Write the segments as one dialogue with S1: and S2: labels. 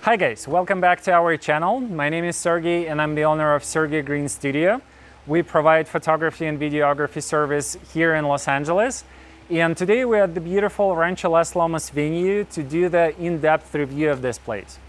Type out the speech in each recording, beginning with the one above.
S1: Hi guys, welcome back to our channel. My name is Sergey and I'm the owner of Sergey Green Studio. We provide photography and videography service here in Los Angeles. And today we're at the beautiful Rancho Las Lomas venue to do the in-depth review of this place.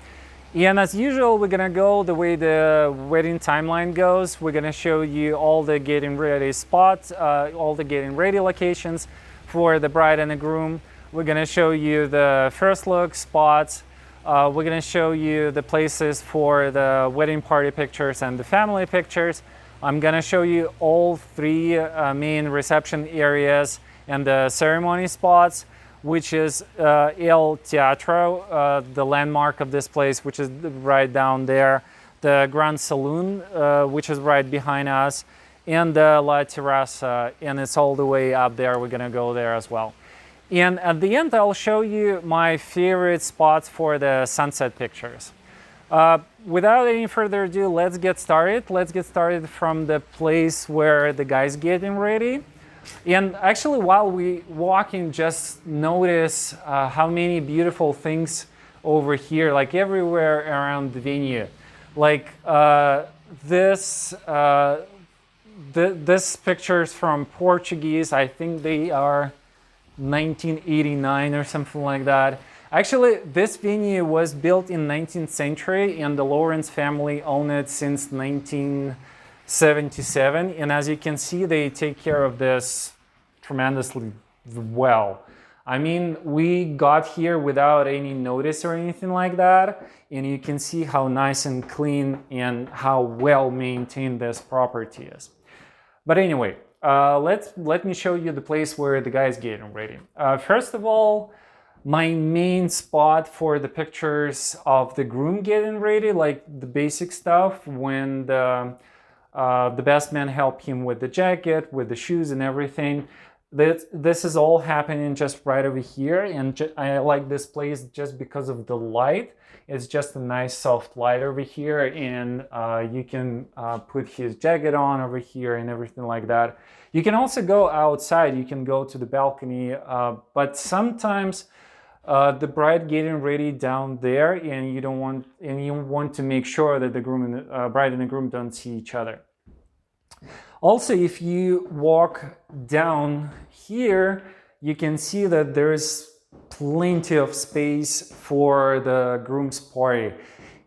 S1: And as usual, we're gonna go the way the wedding timeline goes. We're gonna show you all the getting ready spots, all the getting ready locations for the bride and the groom. We're gonna show you the first look spots. We're gonna show you the places for the wedding party pictures and the family pictures. I'm gonna show you all three main reception areas and the ceremony spots, which is El Teatro, the landmark of this place, which is right down there, the Grand Saloon, which is right behind us, and the La Terraza, and it's all the way up there. We're gonna go there as well. And at the end, I'll show you my favorite spots for the sunset pictures. Without any further ado, let's get started. Let's get started from the place where the guy's getting ready. And actually, while we walking, just notice how many beautiful things over here, like everywhere around the venue. Like this pictures from Portuguese. I think they are 1989 or something like that. Actually, this venue was built in 19th century and the Lawrence family owned it since 1977. And as you can see, they take care of this tremendously well. I mean, we got here without any notice or anything like that. And you can see how nice and clean and how well maintained this property is. But anyway, let me show you the place where the guy is getting ready. First of all, my main spot for the pictures of the groom getting ready, like the basic stuff, when the best man help him with the jacket, with the shoes and everything. This is all happening just right over here, and I like this place just because of the light. It's just a nice soft light over here, and you can put his jacket on over here and everything like that. You can also go outside, you can go to the balcony, but sometimes the bride getting ready down there, and you want to make sure that the bride and the groom don't see each other. Also, if you walk down here, you can see that there's plenty of space for the groom's party.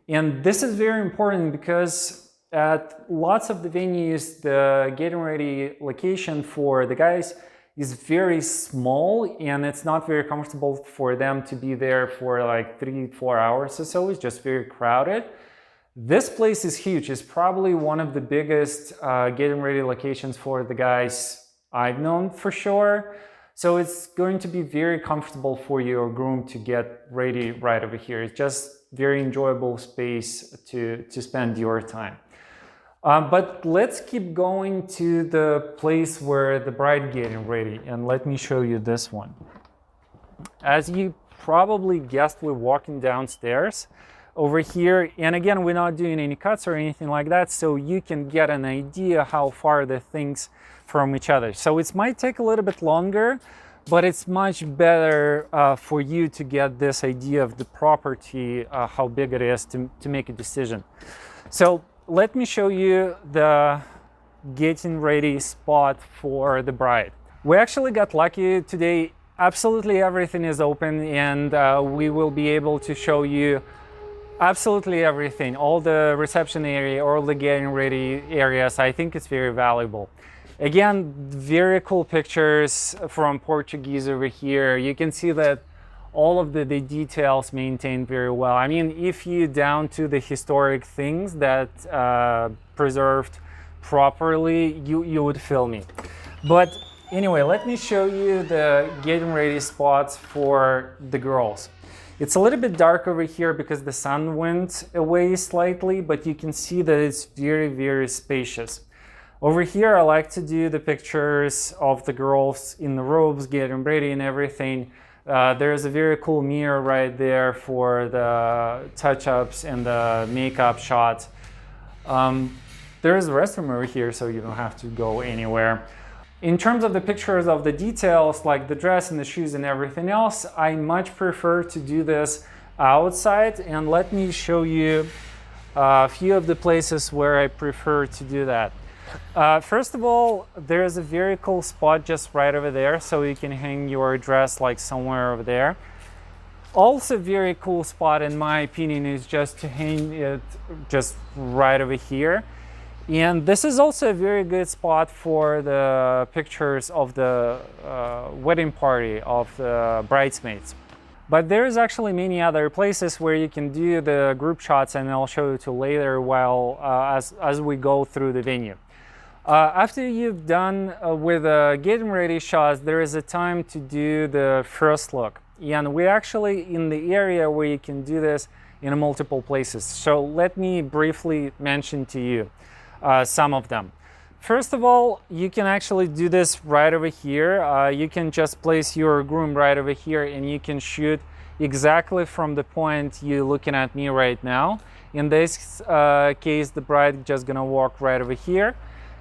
S1: And this is very important because at lots of the venues, the getting ready location for the guys is very small and it's not very comfortable for them to be there for like 3-4 hours or so. It's just very crowded. This place is huge. It's probably one of the biggest getting ready locations for the guys I've known for sure. So it's going to be very comfortable for your groom to get ready right over here. It's just very enjoyable space to spend your time. But let's keep going to the place where the bride getting ready, and let me show you this one. As you probably guessed, we're walking downstairs over here, and again, we're not doing any cuts or anything like that, so you can get an idea how far the things from each other. So it might take a little bit longer, but it's much better for you to get this idea of the property, how big it is to make a decision. So let me show you the getting ready spot for the bride. We actually got lucky today. Absolutely everything is open, and we will be able to show you absolutely everything, all the reception area, all the getting ready areas. I think it's very valuable. Again, very cool pictures from Portuguese over here. You can see that all of the details maintained very well. I mean, if you down to the historic things that preserved properly, you would feel me. But anyway, let me show you the getting ready spots for the girls. It's a little bit dark over here because the sun went away slightly, but you can see that it's very, very spacious. Over here, I like to do the pictures of the girls in the robes, getting ready and everything. There's a very cool mirror right there for the touch-ups and the makeup shots. There is a restroom over here, so you don't have to go anywhere. In terms of the pictures of the details, like the dress and the shoes and everything else, I much prefer to do this outside, and let me show you a few of the places where I prefer to do that. First of all, there's a very cool spot just right over there, so you can hang your dress like somewhere over there. Also very cool spot in my opinion is just to hang it just right over here. And this is also a very good spot for the pictures of the wedding party of the bridesmaids. But there's actually many other places where you can do the group shots, and I'll show you to later while as we go through the venue. After you've done with getting ready shots, there is a time to do the first look. And we're actually in the area where you can do this in multiple places. So let me briefly mention to you some of them. First of all, you can actually do this right over here. You can just place your groom right over here, and you can shoot exactly from the point you're looking at me right now. In this case, the bride just gonna walk right over here.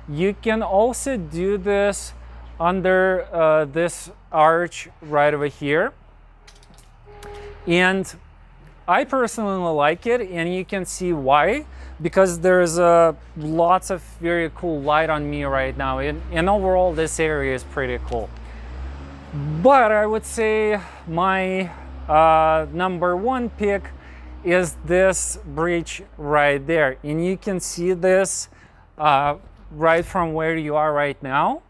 S1: You can also do this under this arch right over here. And I personally like it, and you can see why. Because there's lots of very cool light on me right now, and overall this area is pretty cool. But I would say my number one pick is this bridge right there, and you can see this right from where you are right now,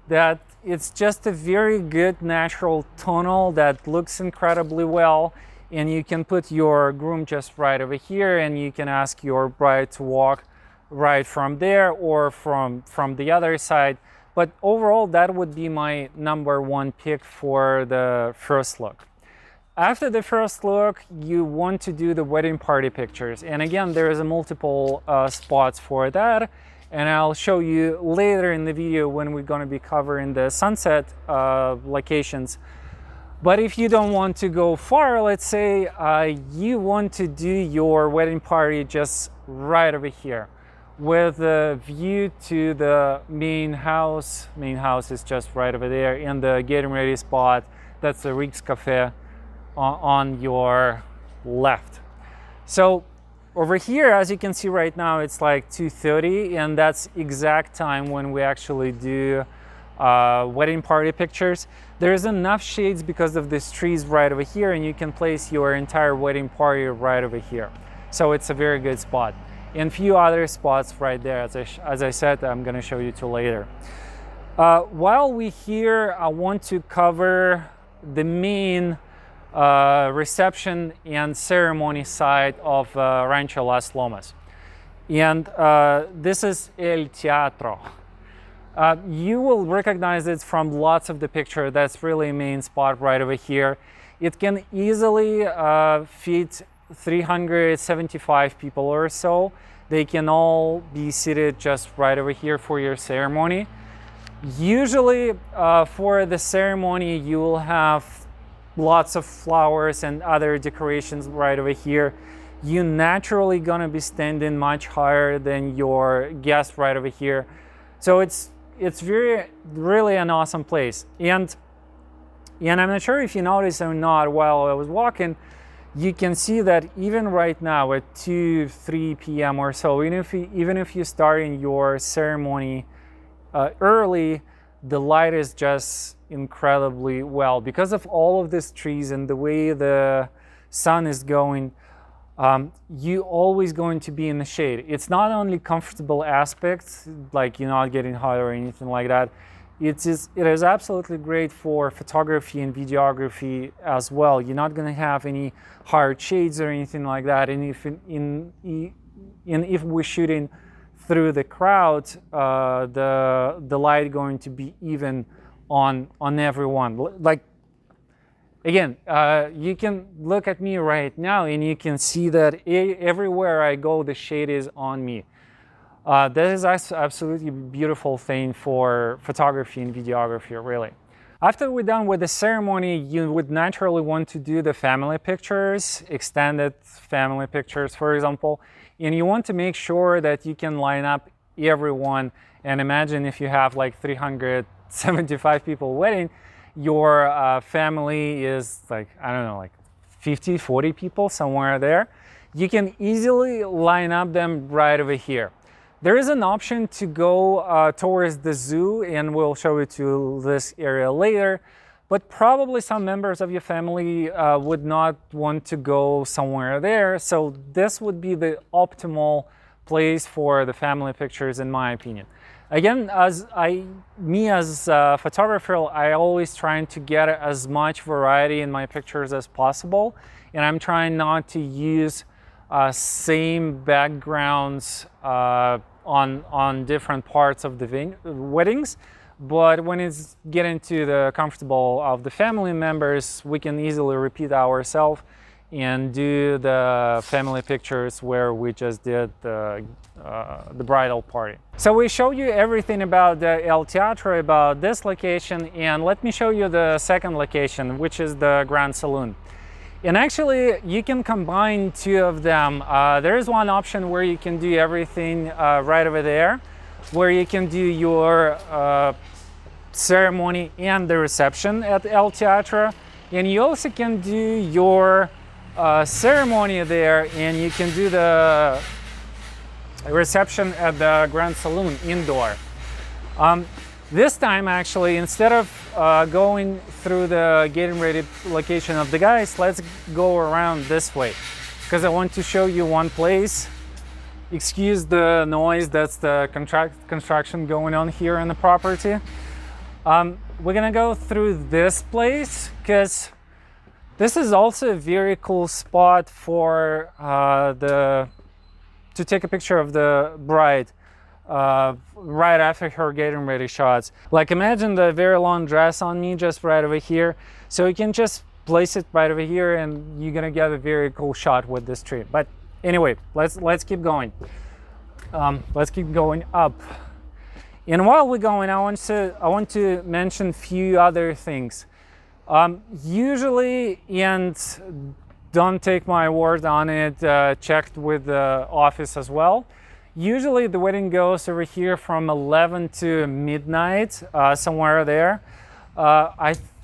S1: that it's just a very good natural tunnel that looks incredibly well. And you can put your groom just right over here, and you can ask your bride to walk right from there or from the other side. But overall, that would be my number one pick for the first look. After the first look, you want to do the wedding party pictures. And again, there is a multiple spots for that. And I'll show you later in the video when we're going to be covering the sunset locations. But if you don't want to go far, let's say you want to do your wedding party just right over here with a view to the main house. Main house is just right over there, and the getting ready spot, that's the Rick's Cafe on your left. So over here, as you can see right now, it's like 2:30, and that's exact time when we actually do wedding party pictures. There's enough shades because of these trees right over here, and you can place your entire wedding party right over here. So it's a very good spot. And few other spots right there, as I said, I'm going to show you two later. While we're here, I want to cover the main reception and ceremony side of Rancho Las Lomas. And this is El Teatro. You will recognize it from lots of the picture. That's really a main spot right over here. It can easily fit 375 people or so. They can all be seated just right over here for your ceremony. Usually for the ceremony, you will have lots of flowers and other decorations right over here. You're naturally gonna be standing much higher than your guest right over here. So it's really an awesome place. And I'm not sure if you noticed or not while I was walking, you can see that even right now at 2-3 p.m. or so, even if you start in your ceremony early, the light is just incredibly well because of all of these trees and the way the sun is going. You always going to be in the shade. It's not only comfortable aspects, like you're not getting hot or anything like that. It is absolutely great for photography and videography as well. You're not going to have any hard shades or anything like that. And if we're shooting through the crowd, the light going to be even on everyone. Like, again, you can look at me right now and you can see that everywhere I go, the shade is on me. That is absolutely beautiful thing for photography and videography, really. After we're done with the ceremony, you would naturally want to do the family pictures, extended family pictures, for example, and you want to make sure that you can line up everyone. And imagine if you have like 375 people wedding, your family is like, I don't know, like 50, 40 people, somewhere there. You can easily line up them right over here. There is an option to go towards the zoo, and we'll show you to this area later. But probably some members of your family would not want to go somewhere there. So this would be the optimal place for the family pictures, in my opinion. Again, as a photographer, I always trying to get as much variety in my pictures as possible. And I'm trying not to use same backgrounds on different parts of the weddings. But when it's getting to the comfortable of the family members, we can easily repeat ourselves and do the family pictures where we just did the bridal party. So we show you everything about the El Teatro, about this location, and let me show you the second location, which is the Grand Saloon. And actually, you can combine two of them. There is one option where you can do everything right over there, where you can do your ceremony and the reception at El Teatro, and you also can do your ceremony there, and you can do the reception at the Grand Saloon indoor. This time, actually, instead of going through the getting ready location of the guys, let's go around this way, because I want to show you one place. Excuse the noise, that's the construction going on here on the property. We're gonna go through this place because this is also a very cool spot for to take a picture of the bride right after her getting ready shots. Like, imagine the very long dress on me just right over here. So you can just place it right over here and you're gonna get a very cool shot with this tree. But anyway, let's keep going. Let's keep going up. And while we're going, I want to mention a few other things. Usually, and don't take my word on it, checked with the office as well. Usually the wedding goes over here from 11 to midnight, somewhere there.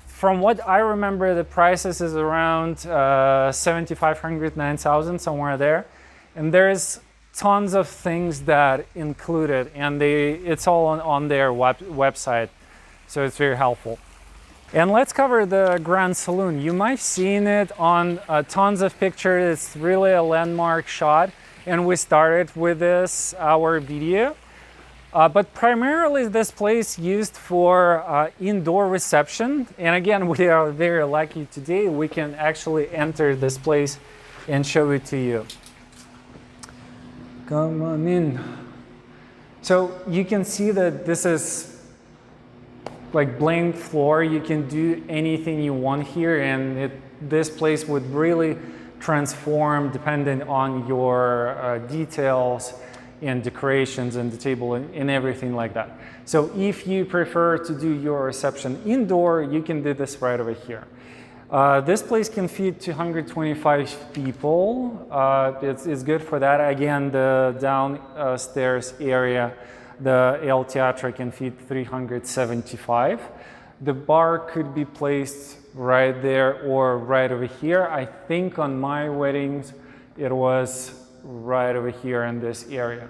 S1: From what I remember, the prices is around 7,500, 9,000, somewhere there. And there's tons of things that included, and it's all on their website, so it's very helpful. And let's cover the Grand Saloon. You might have seen it on tons of pictures. It's really a landmark shot, and we started with this our video. But primarily this place used for indoor reception. And again, we are very lucky today. We can actually enter this place and show it to you. Come on in. So you can see that this is like blank floor. You can do anything you want here, and this place would really transform depending on your details and decorations and the table and everything like that. So if you prefer to do your reception indoor, you can do this right over here. This place can fit 225 people. It's good for that. Again, the downstairs area, the El Teatro can fit 375. The bar could be placed right there or right over here. I think on my weddings, it was right over here in this area.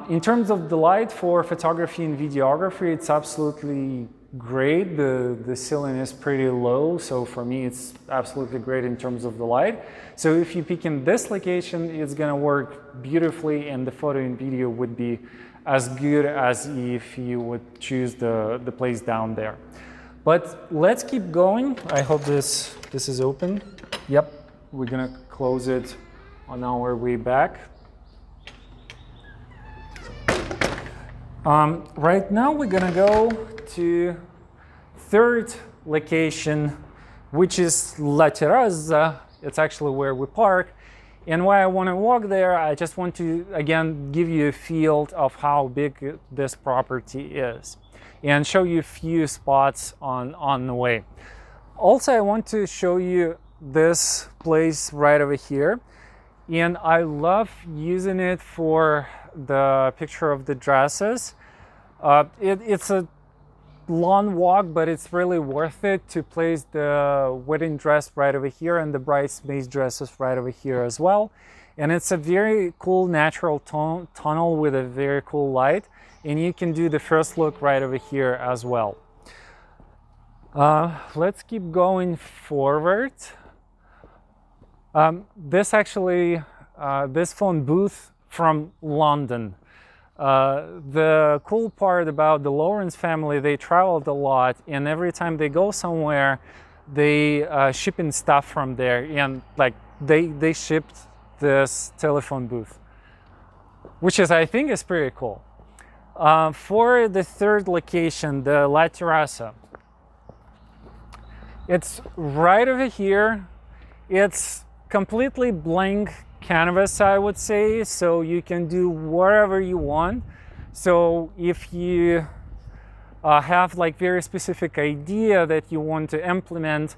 S1: In terms of the light for photography and videography, it's absolutely great. The ceiling is pretty low, so for me it's absolutely great in terms of the light. So if you pick in this location, it's gonna work beautifully, and the photo and video would be as good as if you would choose the place down there. But let's keep going. I hope this is open. Yep, we're gonna close it on our way back. Right now we're gonna go to third location, which is La Terraza. It's actually where we park. And why I want to walk there, I just want to again give you a feel of how big this property is and show you a few spots on the way. Also, I want to show you this place right over here. And I love using it for the picture of the dresses. It's a long walk, but it's really worth it to place the wedding dress right over here and the bridesmaid dresses right over here as well. And it's a very cool natural tunnel with a very cool light, and you can do the first look right over here as well. Let's keep going forward. This phone booth from London. The cool part about the Lawrence family, they traveled a lot, and every time they go somewhere, they ship in stuff from there, and like they shipped this telephone booth, which is, I think, is pretty cool. For the third location, the La Terraza, it's right over here. It's completely blank canvas, I would say, so you can do whatever you want. So if you have like very specific idea that you want to implement,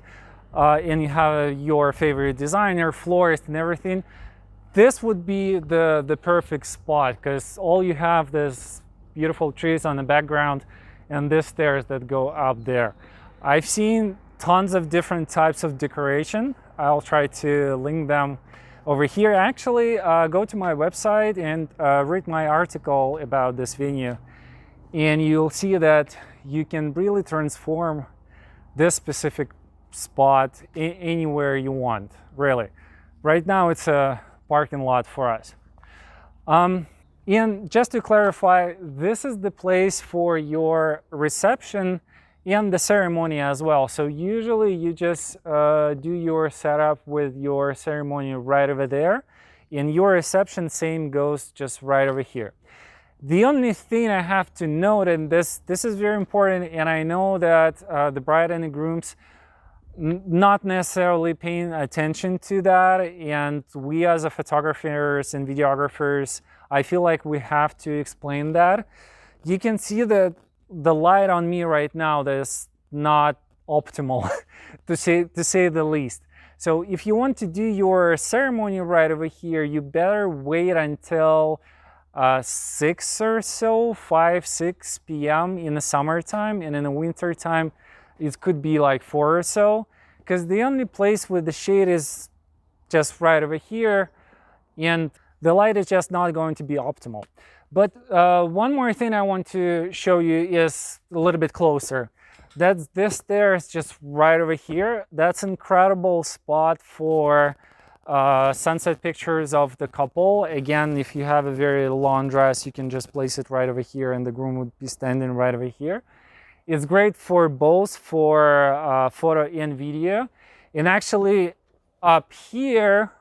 S1: and you have your favorite designer, florist, and everything, this would be the perfect spot, because all you have this beautiful trees on the background and these stairs that go up there. I've seen tons of different types of decoration. I'll try to link them over here. Actually, go to my website and read my article about this venue, and you'll see that you can really transform this specific spot anywhere you want, really. Right now it's a parking lot for us. And just to clarify, this is the place for your reception and the ceremony as well. So usually you just do your setup with your ceremony right over there, and your reception same goes just right over here. The only thing I have to note, and this is very important, and I know that the bride and the grooms not necessarily paying attention to that, and we as a photographers and videographers, I feel like we have to explain that. You can see that the light on me right now is not optimal to say the least. So if you want to do your ceremony right over here, you better wait until 6 or so, 6 p.m. in the summertime, and in the winter time it could be like 4 or so, because the only place with the shade is just right over here, and the light is just not going to be optimal. But one more thing I want to show you is a little bit closer. That's this stairs just right over here. That's an incredible spot for sunset pictures of the couple. Again, if you have a very long dress, you can just place it right over here, and the groom would be standing right over here. It's great for both for photo and video. And actually up here,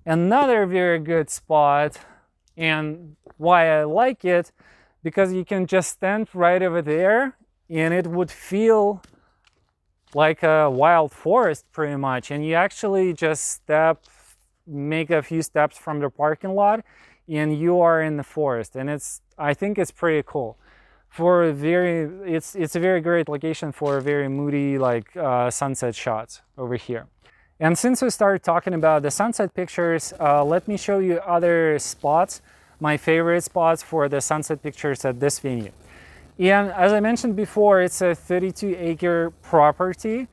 S1: another very good spot, and why I like it, because you can just stand right over there and it would feel like a wild forest pretty much, and you actually just make a few steps from the parking lot and you are in the forest, and I think it's pretty cool. For it's a very great location for very moody sunset shots over here. And since we started talking about the sunset pictures, let me show you other spots, my favorite spots for the sunset pictures at this venue. And as I mentioned before, it's a 32-acre property,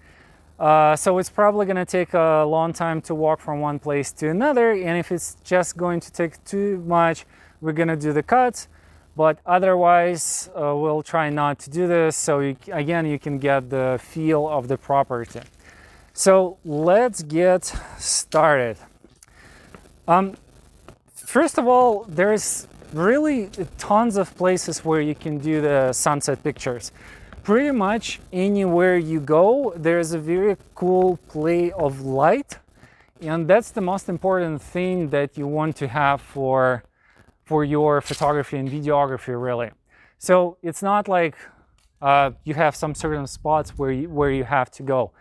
S1: so it's probably going to take a long time to walk from one place to another, and if it's just going to take too much, we're going to do the cuts. But otherwise, we'll try not to do this, so again, you can get the feel of the property. So let's get started. First of all, there's really tons of places where you can do the sunset pictures. Pretty much anywhere you go, there's a very cool play of light, and that's the most important thing that you want to have for your photography and videography, really. So it's not like you have some certain spots where you have to go.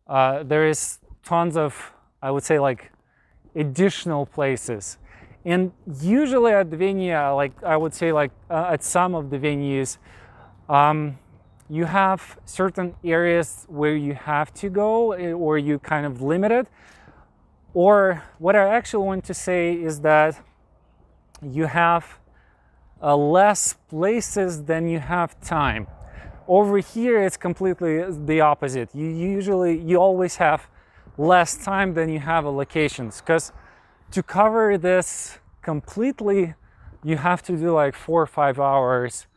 S1: There is tons of, I would say, like additional places. And usually at the venue, I would say at some of the venues, you have certain areas where you have to go, or you kind of limit it. Or what I actually want to say is that you have less places than you have time. Over here, it's completely the opposite. You always have less time than you have locations, because to cover this completely, you have to do like 4 or 5 hours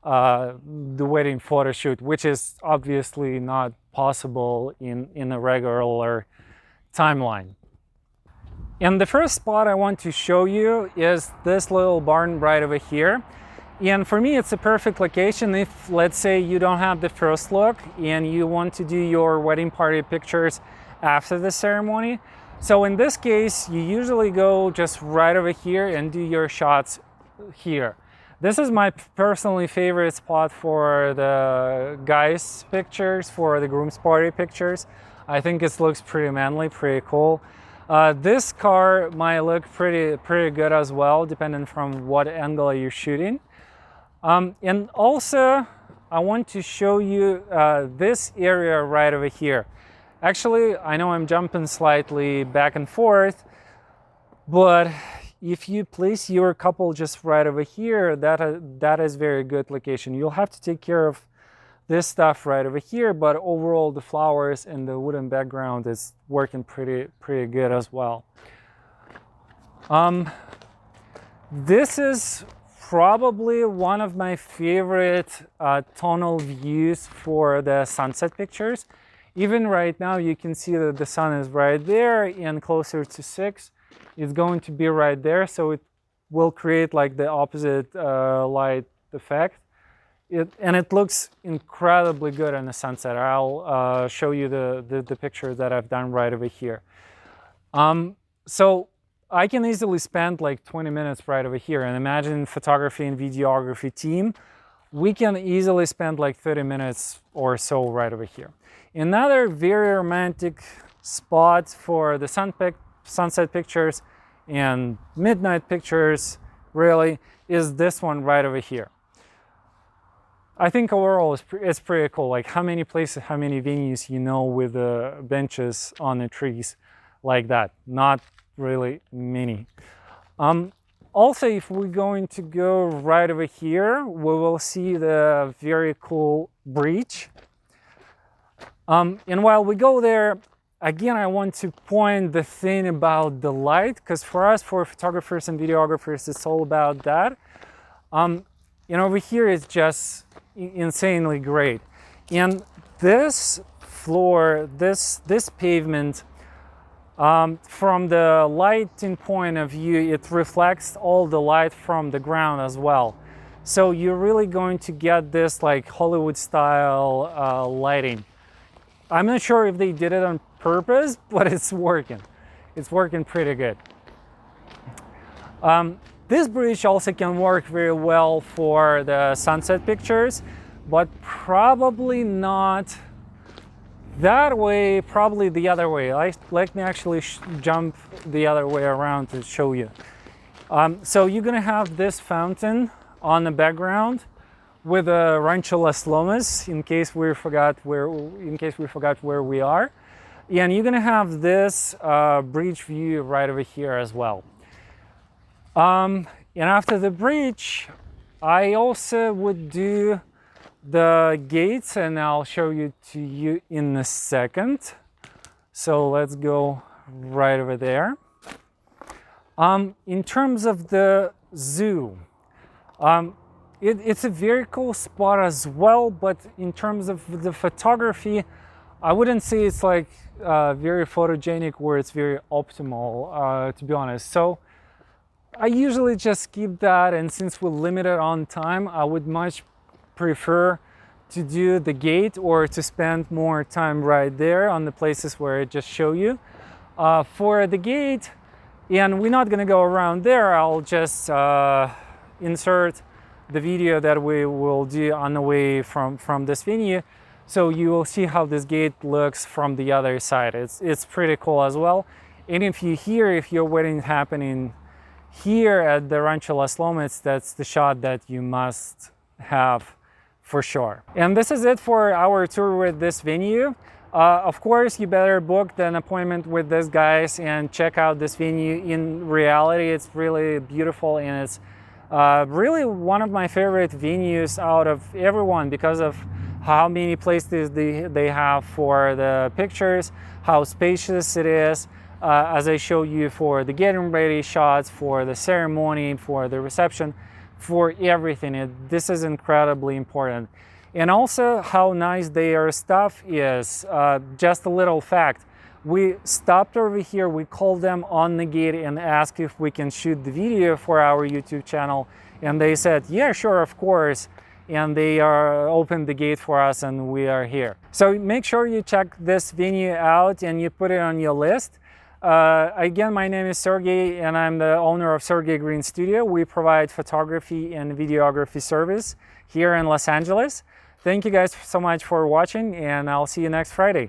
S1: the wedding photo shoot, which is obviously not possible in a regular timeline. And the first spot I want to show you is this little barn right over here. And for me, it's a perfect location if, let's say, you don't have the first look and you want to do your wedding party pictures after the ceremony. So in this case, you usually go just right over here and do your shots here. This is my personally favorite spot for the guys' pictures, for the groom's party pictures. I think it looks pretty manly, pretty cool. This car might look pretty good as well, depending from what angle you're shooting. And also, I want to show you this area right over here. Actually, I know I'm jumping slightly back and forth, but if you place your couple just right over here, that is very good location. You'll have to take care of this stuff right over here, but overall the flowers and the wooden background is working pretty good as well. This is probably one of my favorite tonal views for the sunset pictures. Even right now, you can see that the sun is right there, and closer to 6, it's going to be right there. So it will create like the opposite light effect. And it looks incredibly good in the sunset. I'll show you the picture that I've done right over here. So I can easily spend like 20 minutes right over here. And imagine photography and videography team, we can easily spend like 30 minutes or so right over here. Another very romantic spot for the sunset pictures and midnight pictures really is this one right over here. I think overall it's pretty cool, like how many places, how many venues you know with the benches on the trees like that. Not really many. Also, if we're going to go right over here, we will see the very cool bridge. And while we go there, again, I want to point the thing about the light, because for us, for photographers and videographers, it's all about that. And over here, it's just insanely great. And this floor, this pavement, from the lighting point of view, it reflects all the light from the ground as well. So you're really going to get this like Hollywood style lighting. I'm not sure if they did it on purpose, but it's working. It's working pretty good. This bridge also can work very well for the sunset pictures, but probably not that way, probably the other way. Let me actually jump the other way around to show you. So you're gonna have this fountain on the background with a Rancho Las Lomas, in case we forgot where we are. And you're gonna have this bridge view right over here as well. And after the bridge, I also would do the gates, and I'll show you to you in a second. So let's go right over there. In terms of the zoo, it's a very cool spot as well, but in terms of the photography, I wouldn't say it's like very photogenic where it's very optimal, to be honest. So I usually just keep that, and since we're limited on time, I would much prefer to do the gate or to spend more time right there on the places where I just show you. For the gate, and we're not gonna go around there, I'll just insert the video that we will do on the way from this venue, so you will see how this gate looks from the other side. It's pretty cool as well. And if your wedding happening here at the Rancho Las Lomas, that's the shot that you must have for sure. And this is it for our tour with this venue. Of course, you better book an appointment with these guys and check out this venue. In reality, it's really beautiful, and it's really one of my favorite venues out of everyone because of how many places they have for the pictures, how spacious it is, as I showed you for the getting ready shots, for the ceremony, for the reception, for everything. This is incredibly important. And also how nice their staff is. Just a little fact. We stopped over here, we called them on the gate and asked if we can shoot the video for our YouTube channel. And they said, yeah, sure, of course. And they opened the gate for us and we are here. So make sure you check this venue out and you put it on your list. Again, my name is Sergey and I'm the owner of Sergey Green Studio. We provide photography and videography service here in Los Angeles. Thank you guys so much for watching and I'll see you next Friday.